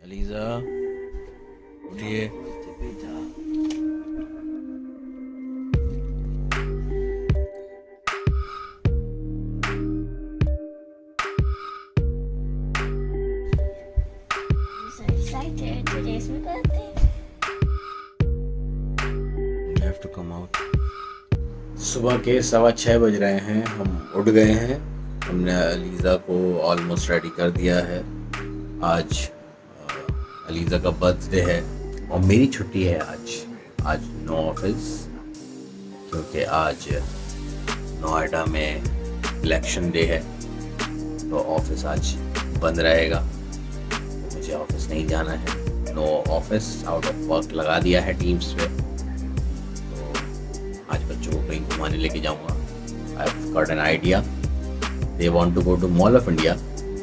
अलीज़ा उठिए। So excited. Today's my birthday. You have to come out. सुबह के 6:15 बज रहे हैं, हम उठ गए हैं। हमने अलीज़ा को ऑलमोस्ट रेडी कर दिया है। आज अलीज़ा का बर्थडे है और मेरी छुट्टी है आज नो ऑफिस, क्योंकि आज नोएडा में इलेक्शन डे है तो ऑफिस आज बंद रहेगा। मुझे ऑफिस नहीं जाना है, no office, out of work लगा दिया है टीम्स पे। तो आज बच्चों को कहीं घुमाने लेके जाऊंगा। I have got an idea, they want to go to mall of India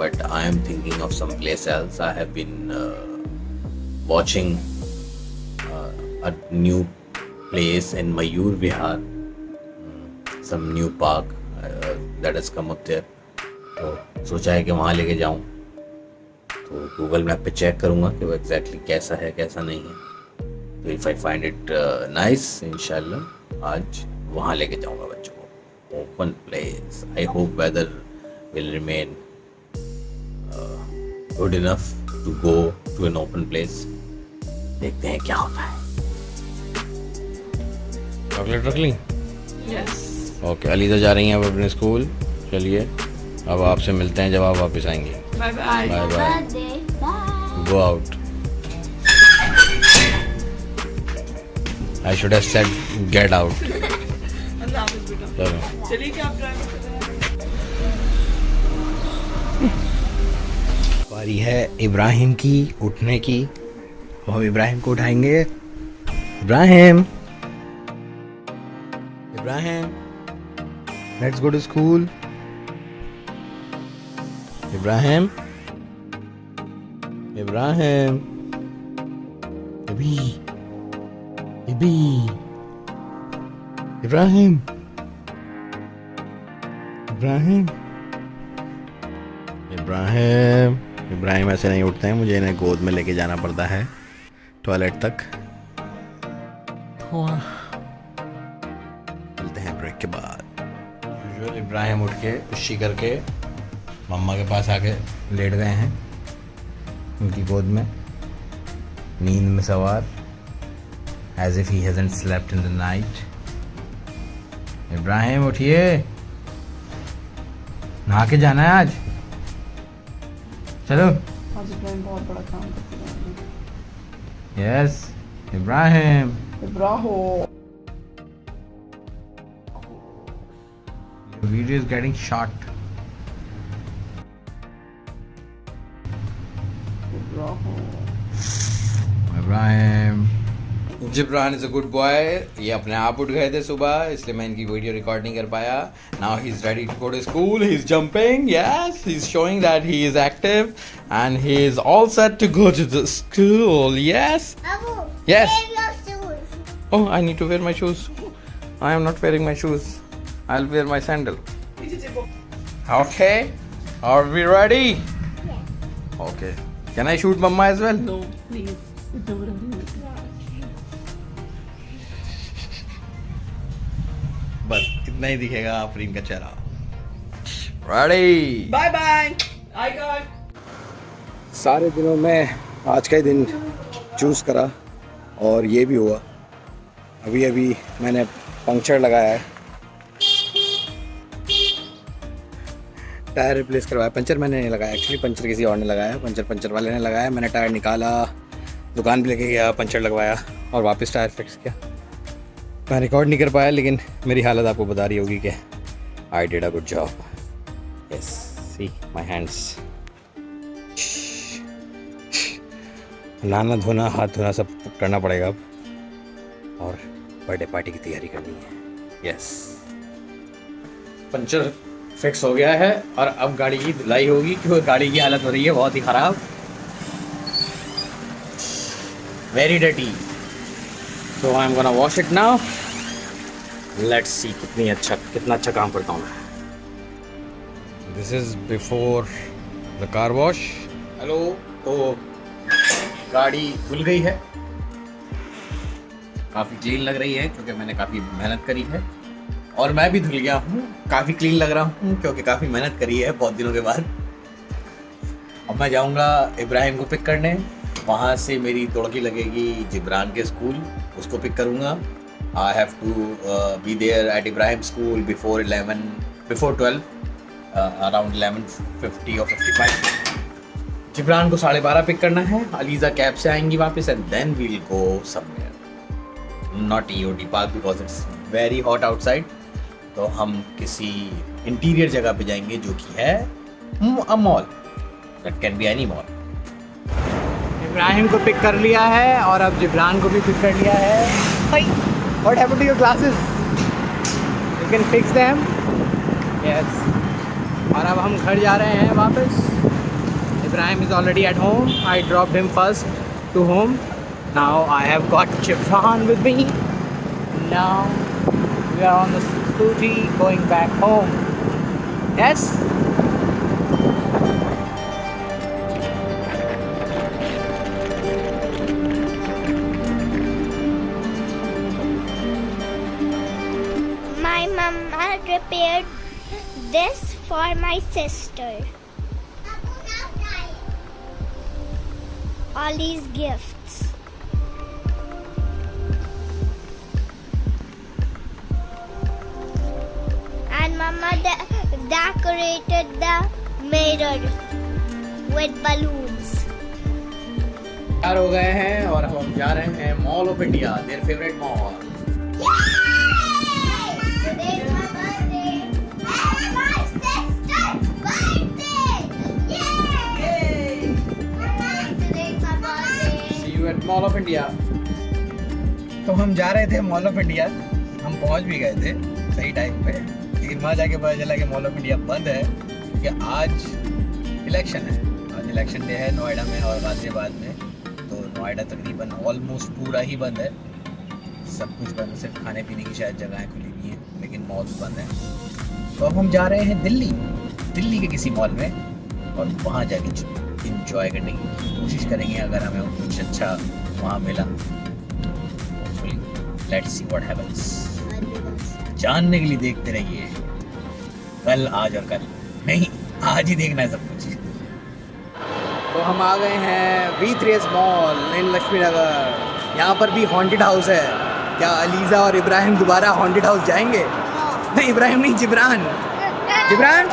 but I am thinking of some place else. I have been watching a new place in Mayur Vihar, some new park that has come up there. तो सोचा है कि वहाँ लेके जाऊँ, तो Google map पे check करूँगा कि वो एग्जैक्टली कैसा है कैसा नहीं है। तो if I find it nice, इंशाल्लाह आज वहाँ लेके जाऊँगा बच्चों को। Open place, I hope weather will remain good enough to go to an open place. देखते हैं क्या होता है। चॉकलेट रख ली? यस। ओके, अलीज़ा जा रही हैं अब अपने स्कूल। चलिए अब आपसे मिलते हैं जब आप वापस आएंगे। Bye bye. Bye bye. Birthday. Bye. Go out. I should have said get out. अल्लाह हाफिज़ बेटा। चलो चलिए क्या आप ड्राइव कर रहे हैं? बारी है इब्राहिम की उठने की। हम इब्राहिम को उठाएंगे। Ibrahim, let's go to school. Ibrahim, Ibrahim, Ibrahim, Ibrahim ऐसे नहीं उठते हैं, मुझे इन्हें गोद में लेके जाना पड़ता है टॉयलेट तक। मिलते हैं ब्रेक के बाद। यूजुअल इब्राहिम उठ के पुशी करके मम्मा के पास आके लेट गए हैं उनकी गोद में, नींद में सवार, as if he hasn't slept in the night. Ibrahim उठिए, नहा के जाना है आज। चलो। आज इब्राहिम बहुत बड़ा काम करते हैं। Yes Ibrahim. Ibraho. Video is getting short. Ibrahim. Jibran is a good boy. ये अपने आप उठ गए थे सुबह, इसलिए मैं इनकी वीडियो रिकॉर्ड नहीं कर पाया। Now he is ready to go to school. He is jumping, yes, he is showing that he is active and he is all set to go to the school. Yes, Abu, Yes. wear your shoes. oh, I need to wear my shoes. I am not wearing my shoes. I'll wear my sandal. Okay, are we ready? Yeah. Okay. Can I shoot Mama as well? No please. बस इतना ही दिखेगा आफरीन का चेहरा। Ready? Bye bye. I got. सारे दिनों में आज का ही दिन चूज़ करा और ये भी हुआ। अभी मैंने पंक्चर लगाया है, टायर रिप्लेस करवाया। पंचर मैंने नहीं लगाया, एक्चुअली पंचर किसी और ने लगाया, पंचर वाले ने लगाया। मैंने टायर निकाला, दुकान पे लेके गया, पंचर लगवाया और वापस टायर फिक्स किया। मैं रिकॉर्ड नहीं कर पाया, लेकिन मेरी हालत आपको बता रही होगी कि I did a good job. Yes, see my hands. नहाना धोना, हाथ धोना सब करना पड़ेगा अब, और बर्थडे पार्टी की तैयारी करनी है। यस, पंचर फिक्स हो गया है और अब गाड़ी की धुलाई होगी, क्योंकि गाड़ी की हालत हो रही है बहुत ही ख़राब, very dirty. So I am gonna wash it now. Let's see कितना अच्छा काम करता हूँ मैं। This is before the car wash. Hello, तो गाड़ी धुल गई है, काफ़ी क्लीन लग रही है क्योंकि मैंने काफ़ी मेहनत करी है, और मैं भी धुल गया हूँ, काफ़ी क्लीन लग रहा हूँ क्योंकि काफ़ी मेहनत करी है बहुत दिनों के बाद। अब मैं जाऊँगा इब्राहिम को पिक करने, वहाँ से मेरी तोड़की लगेगी जिब्रान के स्कूल, उसको पिक करूँगा। I have to be there at Ibrahim school before 12 around 11:50 और 55। जिब्रान को 12:30 पिक करना है, अलीज़ा कैब से आएंगी वापस, and then we will go somewhere, not EOD park because it's very hot outside. तो हम किसी इंटीरियर जगह पे जाएंगे जो कि है a mall, that can be any mall. Ibrahim को पिक कर लिया है और अब जिब्रान को भी पिक कर लिया है। What happened to your classes? You can fix them? Yes. और अब हम घर जा रहे हैं वापस। Ibrahim is already at home, I dropped him first to home, now I have got Jibran with me, now we are on the scooty going back home. Yes. My mama prepared this for my sister. All these gifts. And mama decorated the mirror with balloons. तैयार हो गए हैं और अब हम जा रहे हैं mall of India, their favourite mall. Today's my birthday. And my sister's birthday. Yay! Today's my birthday. See you at Mall of India. तो हम जा रहे थे मॉल ऑफ इंडिया, हम पहुंच भी गए थे सही टाइम पे, लेकिन वहाँ जाके पता चला कि मॉल ऑफ इंडिया बंद है क्योंकि आज इलेक्शन है। आज इलेक्शन डे है नोएडा में और गाजियाबाद में, तो नोएडा तकरीबन ऑलमोस्ट पूरा ही बंद है, सब कुछ बंद, सिर्फ खाने पीने की शायद जगहें खुली हुई हैं, लेकिन मॉल बंद है। तो अब हम जा रहे हैं दिल्ली के किसी मॉल में और वहाँ जाके इंजॉय करने की कोशिश करेंगे अगर हमें कुछ अच्छा वहाँ मिला। Let's see what happens. जानने के लिए देखते रहिए, कल आज और कल नहीं, आज ही देखना है सब कुछ। तो हम आ गए हैं V3S मॉल इन लक्ष्मी नगर। यहाँ पर भी हॉन्टेड हाउस है। क्या अलीज़ा और इब्राहिम दोबारा हॉन्टेड हाउस जाएंगे? नहीं, इब्राहिम नहीं, Jibran. Jibran,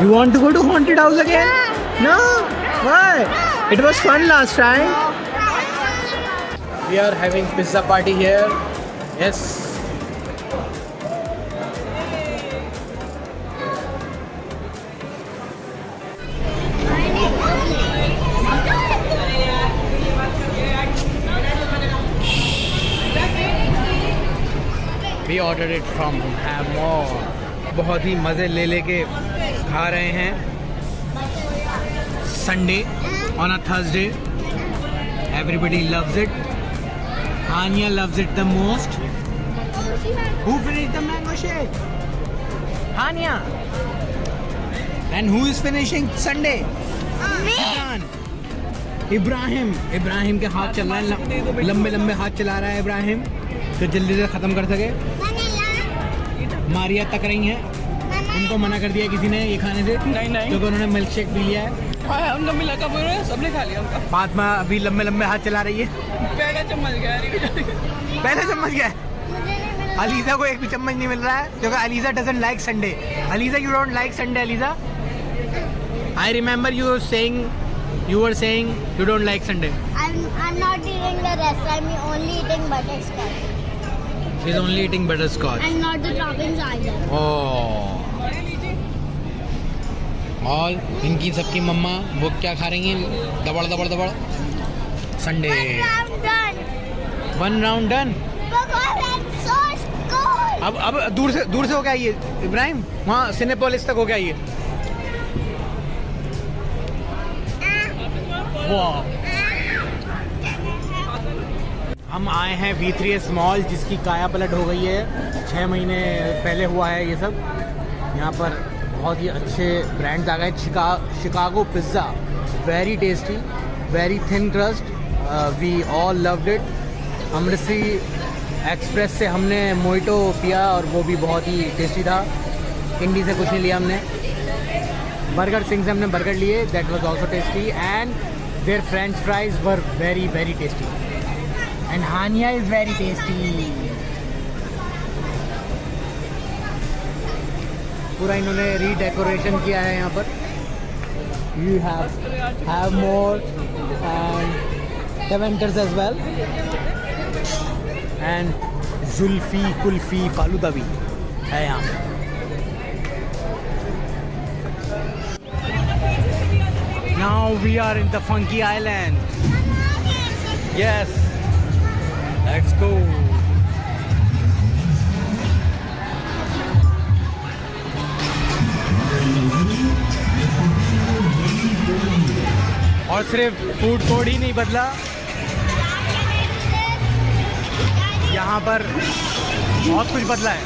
you want to go to haunted house again? No, why? It was fun last time. We are having pizza party here. Yes. We ordered it from Hamor। बहुत ही मज़े ले लेके खा रहे हैं। Sunday on a Thursday, everybody loves it. Anya loves it the most. Who finished the mango shake? Anya. And who is finishing Sunday? Ibrahim के हाथ चल रहा है, लंबे लंबे हाथ चला रहा है इब्राहिम, तो जल्दी से ख़त्म कर सके। मारिया तक रही हैं, उनको मना कर दिया किसी ने ये खाने से, नहीं क्योंकि उन्होंने मिल्क शेक पी लिया है। उनका मिला का बोल रहे हैं, सबने खा लिया उनका। फातिमा अभी लंबे लंबे हाथ चला रही है। पहला चम्मच गया। अलीज़ा को एक भी चम्मच नहीं मिल रहा है क्योंकि Aliza doesn't like Sunday. Aliza, you don't like Sunday Aliza? I remember you were saying you don't like Sunday. I'm not eating the rest. I'm only eating butterscotch. She's only eating butterscotch. And not the toppings either. Oh. और इनकी सबकी मम्मा वो क्या खा रही हैं? दबड़ Sunday. One round done. Because it's so cold. अब दूर से हो गया ये इब्राहिम, वहाँ सिनेपोलिस तक हो गया ये। हम आए हैं V3S मॉल जिसकी काया पलट हो गई है, 6 महीने पहले हुआ है ये सब। यहाँ पर बहुत ही अच्छे ब्रांड्स आ गए। Chicago pizza, very tasty, very thin crust, we all loved it. Amritsari express से हमने मोइटो पिया और वो भी बहुत ही टेस्टी था। इंडी से कुछ नहीं लिया हमने। बर्गर सिंह से हमने बर्गर लिए, that was also tasty and there french fries were very very tasty and Hania is very tasty. पूरा इन्होंने रीडेकोरेशन किया है यहाँ पर। You have more and Keventers as well and Zulfi kulfi falooda भी है यहाँ पे। Now we are in the Funky Island. Yes, let's go. और सिर्फ फूड कोड ही नहीं बदला, यहाँ पर बहुत कुछ बदला है।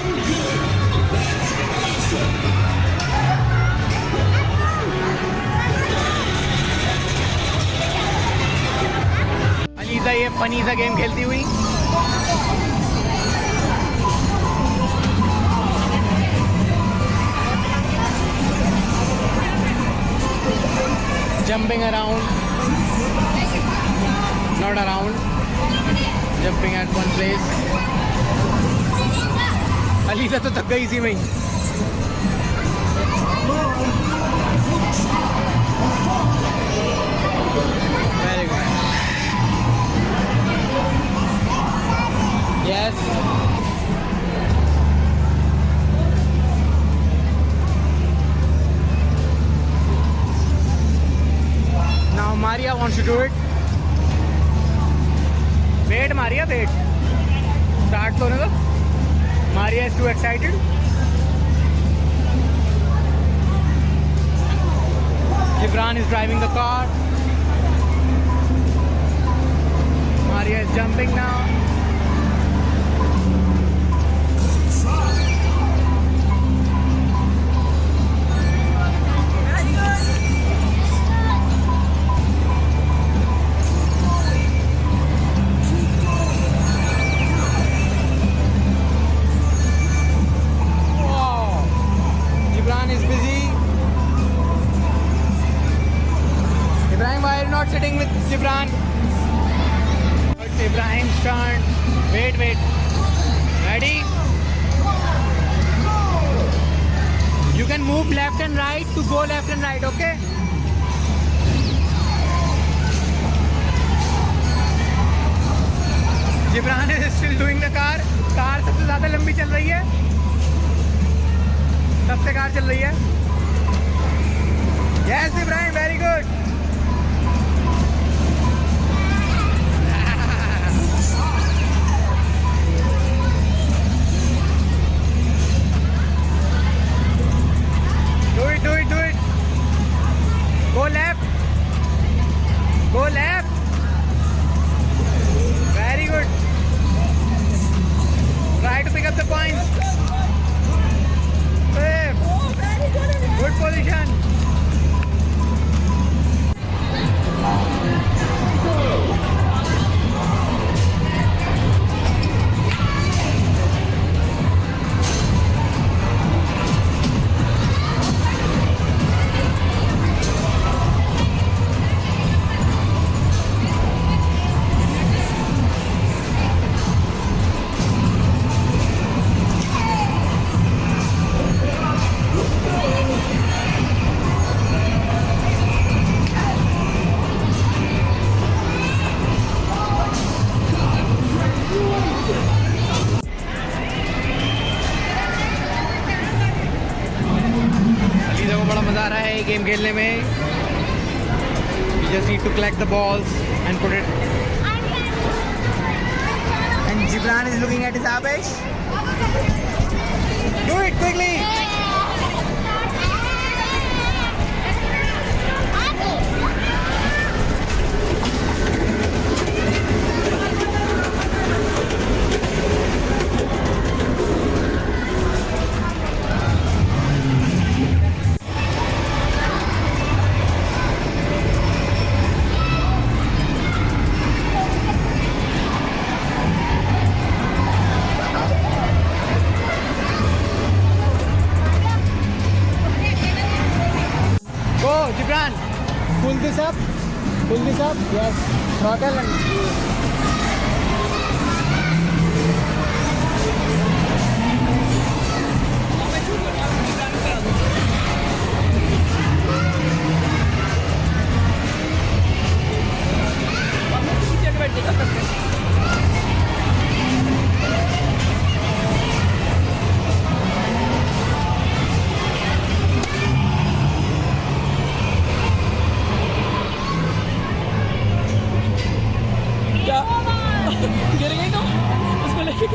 अलीजा ये फनी सा गेम खेलती हुई। Jumping around, not around, jumping at one place. ELISA तो थक गई इसी में ही। Very good. Yes. Now Maria wants to do it. Wait, Maria, wait. Start होने दो. Maria is too excited. Gibran is driving the car. Maria is jumping now. Sitting with Gibran. It's Ibrahim's turn. Wait. Ready? You can move left and right to go left and right, okay? Gibran is still doing the car. Car सबसे ज़्यादा लंबी चल रही है। सबसे car चल रही है। Yes, Ibrahim, very good. Do it. Go left. Very good. Try to pick up the points. Good position. Game खेलने में। You just need to collect the balls and put it. And Gibran is looking at his Abesh. Do it quickly. up? Yes. Throttle and क्या गिर गई तो उसको लेके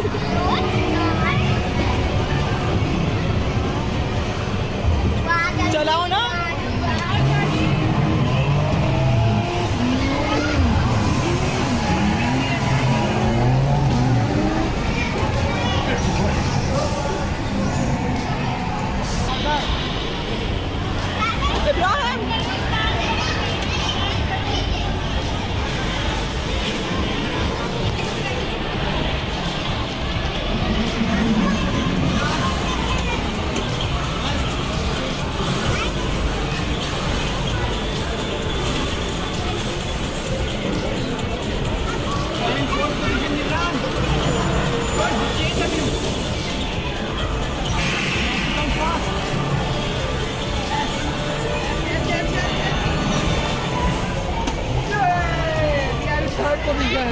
चलाओ ना। Ibrahim third position.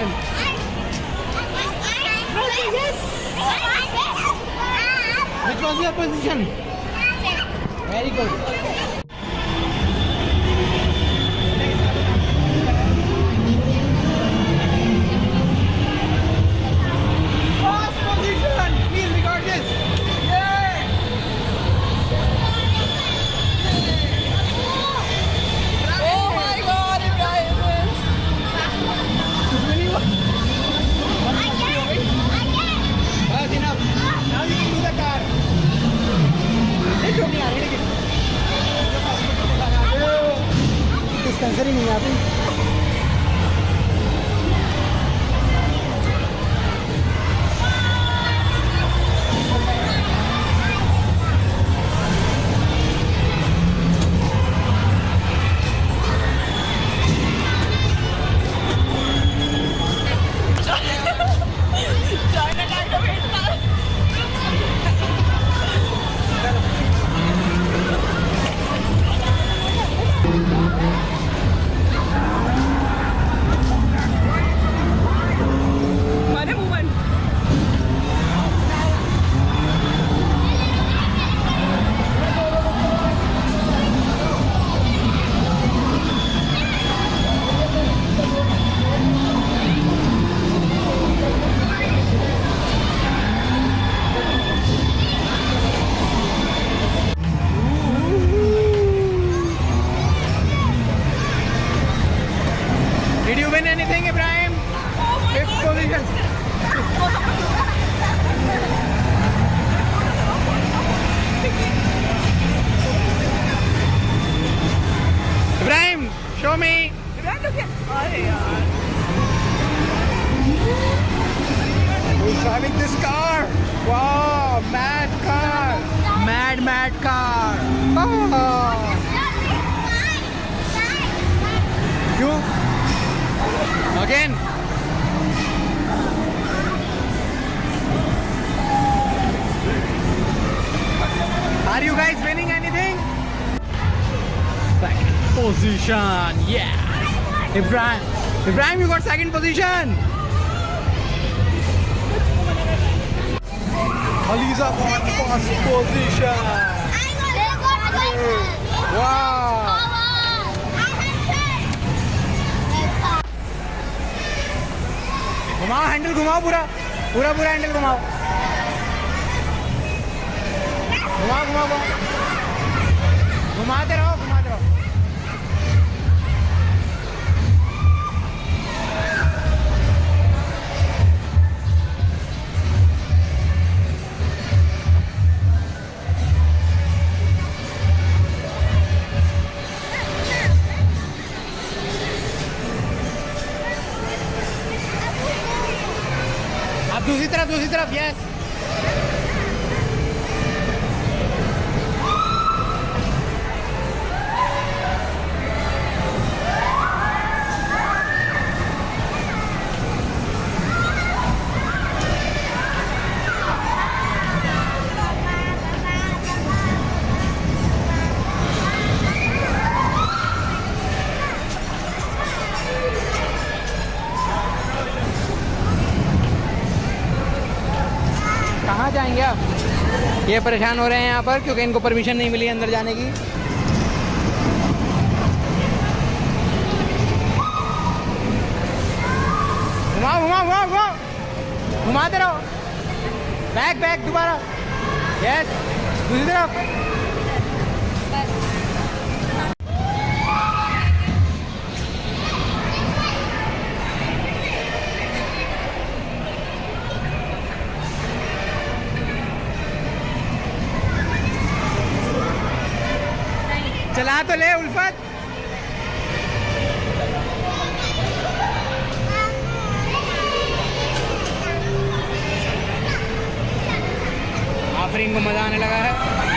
Which was your position? Very good. First position. Please record this. Yay! Oh my God, Ibrahim wins. That's enough. Now you can do the car. नहीं छोड़नी आ रही लेकिन डिस्टेंसर ही नहीं आती. चाइना टाइम का वेट था। माने movement Did you win anything, Ibrahim? Fifth position. Ibrahim, show me. Ibrahim तो क्या अरे यार Who's driving this car? Wow, mad car. Mad car. Oh. You? Again? Are you guys winning anything? Second position. Yeah. Ibrahim, you got second position. Aliza got first position. Wow. घुमाओ handle घुमाओ पूरा handle घुमाओ घुमाते रहो अब दूसरी तरफ yes जाएंगे अब। ये परेशान हो रहे हैं यहाँ पर क्योंकि इनको परमिशन नहीं मिली अंदर जाने की। घुमाओ घुमाओ घुमाओ घुमाओ, घुमाते रहो। बैक बैक दोबारा, यस दूसरी तरफ। चला तो ले उल्फत। आफरीन को मजा आने लगा है।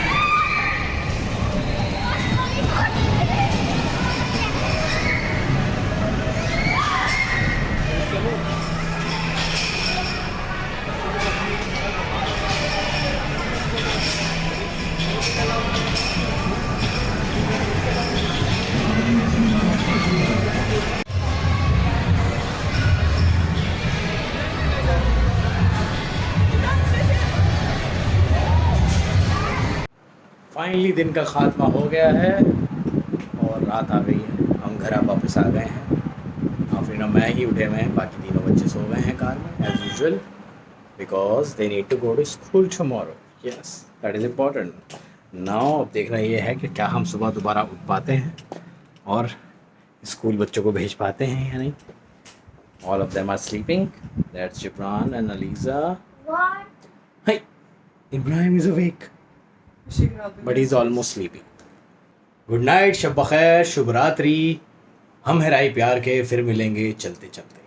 फाइनली दिन का खात्मा हो गया है और रात आ गई है। हम घर वापस आ गए हैं। आफरीन और मैं ही उठे हुए हैं, बाकी तीनों बच्चे सो गए हैं कार में as usual, because they need to go to school tomorrow. Yes, that is important. Now अब देखना ये है कि क्या हम सुबह दोबारा उठ पाते हैं और स्कूल बच्चों को भेज पाते हैं या नहीं। All of them are sleeping, that's Jibran and Aliza. Hi, Ibrahim is awake but he's almost sleeping. Good night, शब बखैर, शुभ रात्रि। हम हैं राही प्यार के, फिर मिलेंगे चलते चलते।